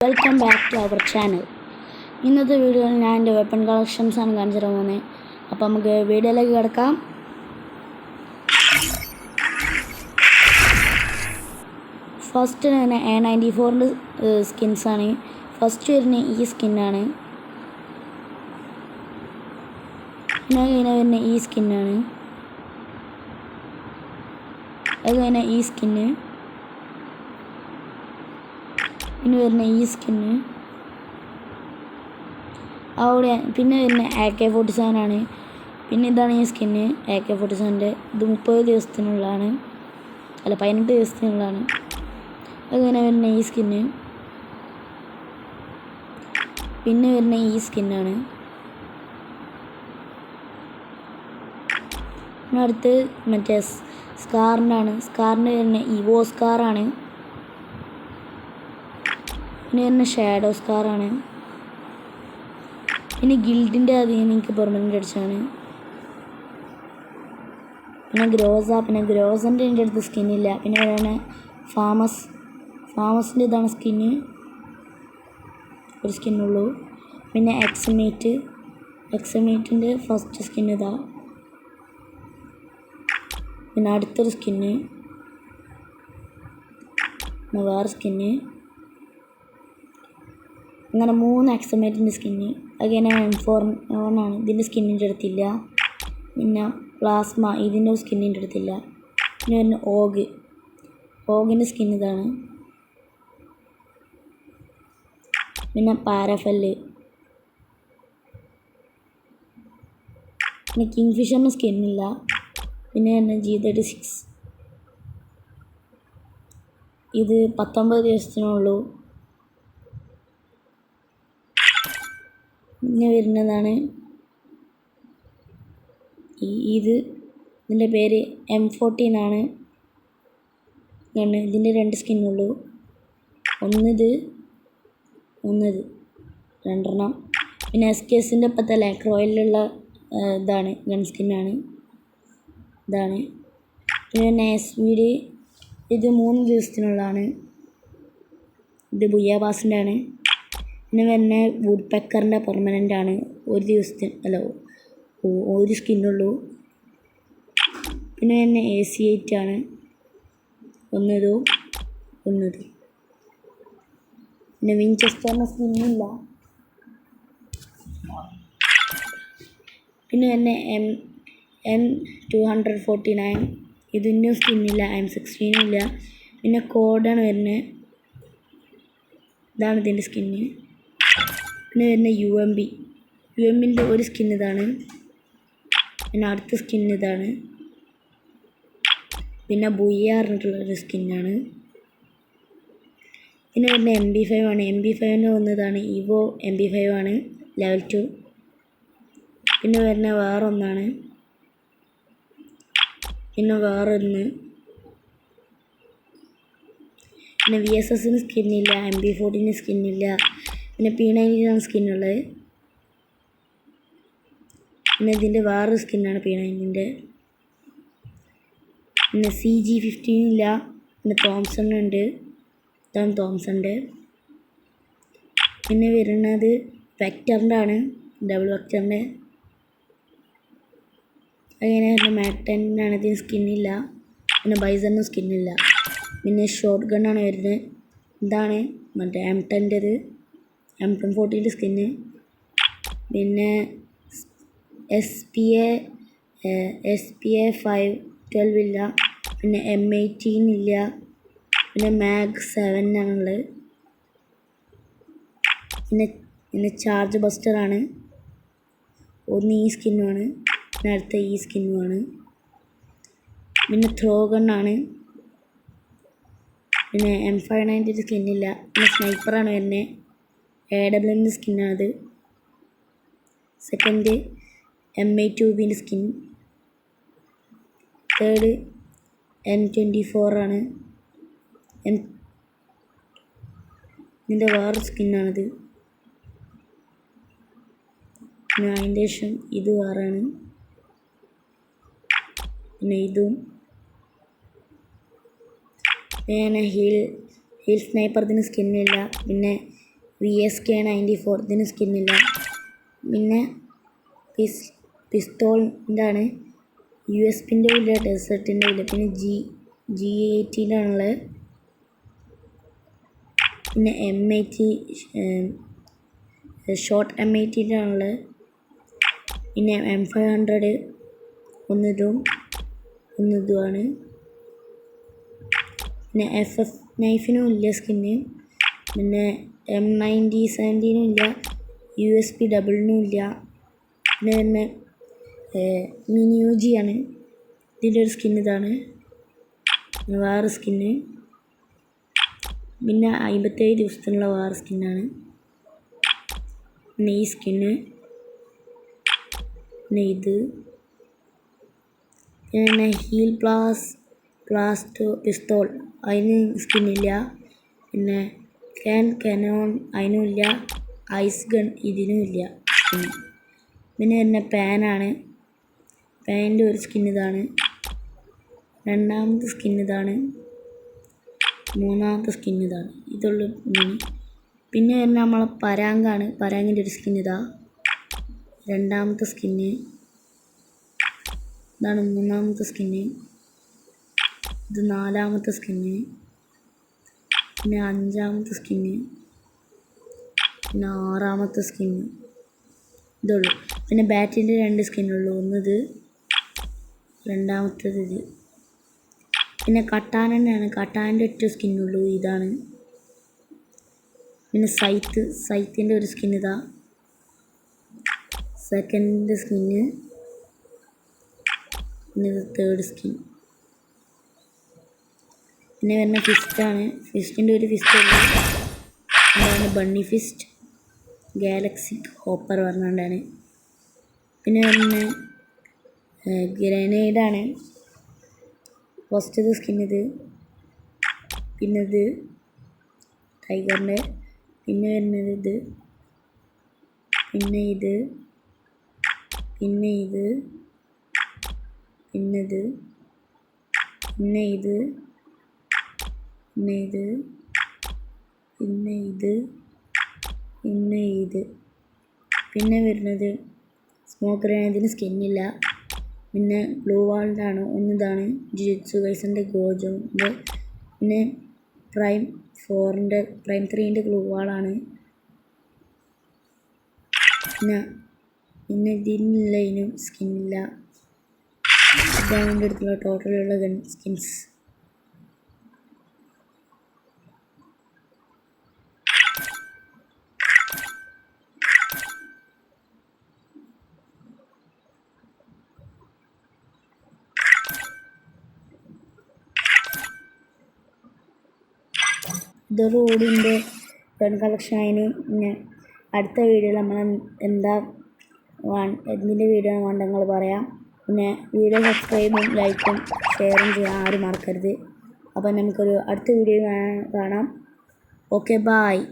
Welcome back to our channel. ഇന്നത്തെ വീഡിയോയിൽ ഞാൻ എൻ്റെ വെപ്പൺ കളക്ഷൻസാണ് കാണിച്ചു തരാൻ പോകുന്നത്. അപ്പോൾ നമുക്ക് വീഡിയോയിലേക്ക് കിടക്കാം. ഫസ്റ്റ് തന്നെ A94 സ്കിൻസാണ്. ഫസ്റ്റ് വരുന്ന ഈ സ്കിന്നാണ്. പിന്നെ വരുന്ന ഈ സ്കിന്നാണ്. അത് കഴിഞ്ഞാൽ ഈ സ്കിന്ന്. പിന്നെ വരുന്ന ഈ സ്കിന്ന്. അവിടെ പിന്നെ വരുന്ന AK-47 ആണ്. പിന്നെ ഇതാണ് ഈ സ്കിന്ന് AK-47. ഇത് 30 ദിവസത്തിനുള്ളതാണ്, അല്ല 18 ദിവസത്തിനുള്ളതാണ്. അങ്ങനെ വരുന്ന ഈ സ്കിന്ന്. പിന്നെ വരുന്ന ഈ സ്കിന്നാണ്. പിന്നെ അടുത്ത് മറ്റേ സ്കാറിനാണ്. സ്കാറിന് വരുന്ന ഇവോ സ്കാറാണ്. പിന്നെ വരുന്ന ഷാഡോ സ്കാറാണ്. പിന്നെ ഗിൽഡിൻ്റെ അതിന് എനിക്ക് പെർമനൻ്റ് അടിച്ചാണ്. പിന്നെ ഗ്രോസൻ്റെ എൻ്റെ അടുത്ത് സ്കിന്നില്ല. പിന്നെ പറയുന്ന ഫാമസിൻ്റെ ഇതാണ് സ്കിന്ന്, ഒരു സ്കിന്നുള്ളൂ. പിന്നെ എക്സമേറ്റിൻ്റെ ഫസ്റ്റ് സ്കിൻ ഇതാ. പിന്നെ അടുത്തൊരു സ്കിന്ന്, പിന്നെ വേറെ സ്കിന്ന്. അങ്ങനെ 3 എക്സമേറ്റിൻ്റെ സ്കിന്ന്. അങ്ങനെ M4 ആണ്. ഇതിൻ്റെ സ്കിന്നിൻ്റെ അടുത്തില്ല. പിന്നെ പ്ലാസ്മ, ഇതിൻ്റെ സ്കിന്നിൻ്റെ അടുത്തില്ല. പിന്നെ വരുന്ന ഓഗിൻ്റെ സ്കിൻ ഇതാണ്. പിന്നെ പാരഫെല്ല്. പിന്നെ കിങ്ഫിഷറിന് സ്കിന്നില്ല. പിന്നെ വരുന്ന G36. ഇത് 19 ദിവസത്തിനുള്ളൂ. പിന്നെ വരുന്നതാണ് ഇതിൻ്റെ പേര് M14 ആണ്. ഇതിൻ്റെ 2 സ്കിന്നുള്ളൂ. ഒന്നിത് രണ്ടെണ്ണം. പിന്നെ SKSൻ്റെ ഇപ്പോഴത്തെ ലാക്ക് റോയലിലുള്ള ഇതാണ്, ഗൺ സ്കിന്നാണ് ഇതാണ്. പിന്നെ SVD, ഇത് 3 ദിവസത്തിനുള്ളതാണ്. ഇത് ബുയ്യാബാസിൻ്റെ ആണ്. പിന്നെ വരുന്ന വുഡ് പെക്കറിൻ്റെ പെർമനൻ്റ് ആണ്. ഒരു സ്കിന്നുള്ളൂ. പിന്നെ വരുന്ന AC8 ആണ്. ഒന്നത്. പിന്നെ വിൻചെസ്റ്ററിൻ്റെ സ്കിന്നില്ല. പിന്നെ വരുന്ന M249, ഇതിൻ്റെ സ്കിന്നില്ല. M16 ഇല്ല. പിന്നെ കോഡാണ് വരുന്നത്, ഇതാണ് ഇതിൻ്റെ സ്കിന്ന്. പിന്നെ വരുന്ന UMBൻ്റെ ഒരു സ്കിൻ ഇതാണ്. പിന്നെ അടുത്ത സ്കിൻ ഇതാണ്. പിന്നെ ബുയ്യ പറഞ്ഞിട്ടുള്ളൊരു സ്കിന്നാണ്. പിന്നെ വരുന്ന MP5 ആണ്. MP5ൻ്റെ ഒന്നിതാണ്, ഇവോ MP5 ആണ്, ലെവൽ 2. പിന്നെ വരുന്ന വേറൊന്നാണ്. പിന്നെ വേറൊന്ന്. പിന്നെ VSSന് സ്കിന്നില്ല. MP40ന് സ്കിന്നില്ല. പിന്നെ P90 സ്കിന്നുള്ളത്. പിന്നെ ഇതിൻ്റെ വേറൊരു സ്കിന്നാണ് P90ൻ്റെ. പിന്നെ CG15 ഇല്ല. പിന്നെ തോംസൺ ഉണ്ട്, ഇതാണ് തോംസൻ്റെ. പിന്നെ വരുന്നത് വെക്ടറിൻ്റെ ആണ്, ഡബിൾ വെക്ടറിൻ്റെ. അങ്ങനെ വരുന്ന മാക്ടൻ്റെ ആണ്. ഇതിന് സ്കിന്നില്ല. പിന്നെ ബൈസണിന് സ്കിന്നില്ല. പിന്നെ ഷോട്ട് ഗണ്ണാണ് വരുന്നത്, ഇതാണ് മറ്റേ M10ൻ്റെത്, M1040ൻ്റെ സ്കിന്ന്. പിന്നെ SPA 512 ഇല്ല. പിന്നെ M18 ഇല്ല. പിന്നെ മാഗ് 7 ആണുള്ളത്. പിന്നെ ചാർജ് ബസ്റ്ററാണ്. ഒന്ന് ഈ സ്കിന്നുമാണ്, പിന്നെ അടുത്ത ഈ സ്കിന്നുമാണ്. പിന്നെ ത്രോ ഗണ്ണാണ്. പിന്നെ M590 സ്കിന്നില്ല. പിന്നെ സ്നൈപ്പറാണ് വരുന്നത്, AWMൻ്റെ സ്കിന്നാണത്. സെക്കൻഡ് M8UBൻ്റെ സ്കിൻ. തേർഡ് M24 ആണ്. ഇതിൻ്റെ വേറെ സ്കിന്നാണിത്. പിന്നെ അതിൻ്റെ ശേഷം ഇത് വേറെയാണ്. പിന്നെ ഇതും. പിന്നെ ഹീൽ സ്നൈപ്പർ, ഇതിന് സ്കിന്നില്ല. പിന്നെ VSK94 ഇതിന് സ്കിന്നില്ല. പിന്നെ പിസ്തോളിൻ്റെ ആണ്. USPൻ്റെ ഇല്ല, ഡെസേർട്ടിൻ്റെ ഇല്ല. പിന്നെ G18 ആണുള്ളത്. പിന്നെ M80 ഷോർട്ട് M80 ആണുള്ളത്. പിന്നെ M500 ഒന്നിതുമാണ്. പിന്നെ FF നൈഫിനും ഇല്ല സ്കിന്ന്. പിന്നെ M90-17 ഇല്ല. USP ഡബിളിനും ഇല്ല. പിന്നെ മിനി UG ആണ്. ഇതിൻ്റെ ഒരു സ്കിൻ ഇതാണ്, വേറെ സ്കിന്ന്. പിന്നെ 57 ദിവസത്തിനുള്ള വേറെ സ്കിന്നാണ്. പിന്നെ ഈ സ്കിന്ന്, പിന്നെ ഇത്, പിന്നെ ഹീൽ പ്ലാസ്റ്റ് പിസ്തോൾ അതിന് സ്കിന്നില്ല. പിന്നെ കനോൺ അതിനും ഇല്ല. ഐസ് ഗൺ ഇതിനും ഇല്ല സ്കിന്ന്. പിന്നെ പാനാണ്. പാനിൻ്റെ ഒരു സ്കിൻ ഇതാണ്, രണ്ടാമത്തെ സ്കിൻ ഇതാണ്, മൂന്നാമത്തെ സ്കിൻ ഇതാണ്. ഇതുള്ള പിന്നെ നമ്മളെ പരാങ്കാണ്. പരാങ്ങിൻ്റെ ഒരു സ്കിൻ ഇതാ, രണ്ടാമത്തെ സ്കിന്ന് ഇതാണ്, മൂന്നാമത്തെ സ്കിന്ന് ഇത്, നാലാമത്തെ സ്കിന്ന്, പിന്നെ അഞ്ചാമത്തെ സ്കിന്ന്, പിന്നെ ആറാമത്തെ സ്കിന്ന് ഇതുള്ളൂ. പിന്നെ ബാറ്റിൻ്റെ 2 സ്കിന്നുള്ളൂ, ഒന്നിത്, രണ്ടാമത്തേത് ഇത്. പിന്നെ കട്ടാനൻ്റെയാണ്. കട്ടാൻ്റെ ഒറ്റ സ്കിന്നുള്ളൂ, ഇതാണ്. പിന്നെ സൈത്തിൻ്റെ ഒരു സ്കിൻ ഇതാ, സെക്കൻഡ് സ്കിന്ന്, പിന്നെ ഇത് തേർഡ് സ്കിൻ. പിന്നെ വരുന്ന ഫിസ്റ്റാണ്. ഫിസ്റ്റിൻ്റെ ഒരു ഫിസ്റ്റ് ഉള്ളൂ, എന്താണ് ബണ്ണി ഫിസ്റ്റ് ഗാലക്സി ഹോപ്പർ പറഞ്ഞുകൊണ്ടാണ്. പിന്നെ വരുന്ന ഗ്രനേഡാണ്. ഫസ്റ്റത്തെ സ്കിൻ ഇത്, പിന്നെ ഇത് ടൈഗറിൻ്റെ, പിന്നെ വരുന്നത് ഇത്, പിന്നെ ഇത്, പിന്നെ ഇത്, പിന്നെ ഇത്, പിന്നെ ഇത്, പിന്നെ ഇത്, പിന്നെ ഇത്, പിന്നെ ഇത്. പിന്നെ വരുന്നത് സ്മോക്ക് ഗ്രനേഡിന് സ്കിന്നില്ല. പിന്നെ ബ്ലൂ വാളിൻ്റെ ആണ്, ഒന്നിതാണ് ജുജുത്സു കൈസൻ്റെ ഗോജോൻ്റെ. പിന്നെ പ്രൈം 3ൻ്റെ ഗ്ലൂ വാളാണ്. പിന്നെ ഇതിനുള്ള ഇതിനും സ്കിന്നില്ല. ഇതാണ് എൻ്റെ അടുത്തുള്ള ടോട്ടലുള്ള സ്കിൻസ്. ഇതോടുകൂടി എൻ്റെ ഗൺ കളക്ഷൻ അതിന്. പിന്നെ അടുത്ത വീഡിയോയിൽ നമ്മൾ എന്തിൻ്റെ വീഡിയോ വേണ്ട നിങ്ങൾ പറയാം. പിന്നെ വീഡിയോ സബ്സ്ക്രൈബും ലൈക്കും ഷെയറും ചെയ്യാൻ ആരും മറക്കരുത്. അപ്പോൾ നമുക്കൊരു അടുത്ത വീഡിയോ കാണാം. Okay, bye.